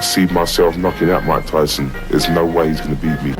see myself knocking out Mike Tyson. There's no way he's going to beat me.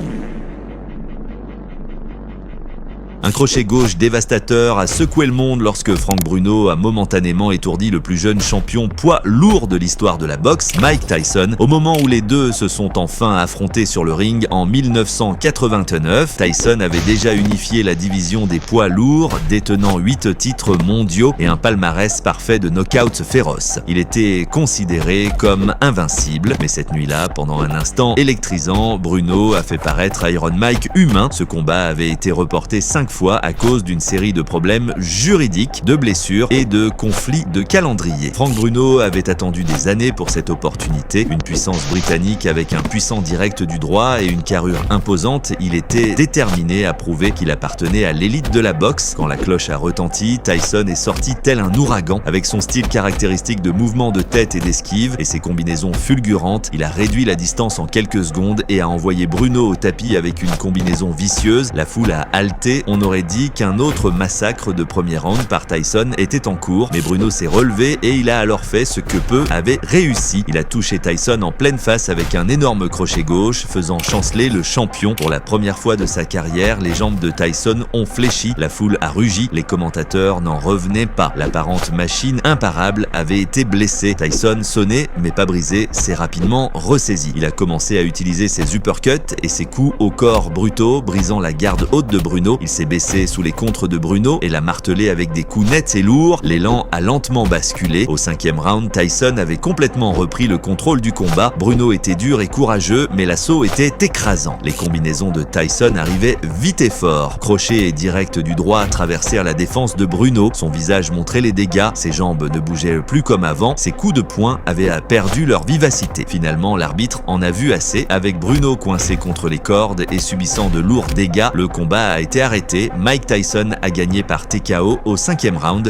Un crochet gauche dévastateur a secoué le monde lorsque Frank Bruno a momentanément étourdi le plus jeune champion poids lourd de l'histoire de la boxe, Mike Tyson, au moment où les deux se sont enfin affrontés sur le ring en 1989. Tyson avait déjà unifié la division des poids lourds, détenant 8 titres mondiaux et un palmarès parfait de knockouts féroces. Il était considéré comme invincible, mais cette nuit-là, pendant un instant électrisant, Bruno a fait paraître Iron Mike humain. Ce combat avait été reporté 5 fois à cause d'une série de problèmes juridiques, de blessures et de conflits de calendrier. Frank Bruno avait attendu des années pour cette opportunité. Une puissance britannique avec un puissant direct du droit et une carrure imposante, il était déterminé à prouver qu'il appartenait à l'élite de la boxe. Quand la cloche a retenti, Tyson est sorti tel un ouragan. Avec son style caractéristique de mouvement de tête et d'esquive et ses combinaisons fulgurantes, il a réduit la distance en quelques secondes et a envoyé Bruno au tapis avec une combinaison vicieuse. La foule a halté. On aurait dit qu'un autre massacre de premier round par Tyson était en cours, mais Bruno s'est relevé et il a alors fait ce que peu avait réussi. Il a touché Tyson en pleine face avec un énorme crochet gauche, faisant chanceler le champion. Pour la première fois de sa carrière, les jambes de Tyson ont fléchi, la foule a rugi, les commentateurs n'en revenaient pas. L'apparente machine imparable avait été blessée. Tyson, sonné mais pas brisé, s'est rapidement ressaisi. Il a commencé à utiliser ses uppercuts et ses coups au corps brutaux, brisant la garde haute de Bruno. Il s'est baissé sous les contres de Bruno et l'a martelé avec des coups nets et lourds. L'élan a lentement basculé. Au 5e round, Tyson avait complètement repris le contrôle du combat. Bruno était dur et courageux, mais l'assaut était écrasant. Les combinaisons de Tyson arrivaient vite et fort. Crochet et direct du droit traversèrent la défense de Bruno. Son visage montrait les dégâts. Ses jambes ne bougeaient plus comme avant. Ses coups de poing avaient perdu leur vivacité. Finalement, l'arbitre en a vu assez. Avec Bruno coincé contre les cordes et subissant de lourds dégâts, le combat a été arrêté. Mike Tyson a gagné par TKO au 5e round.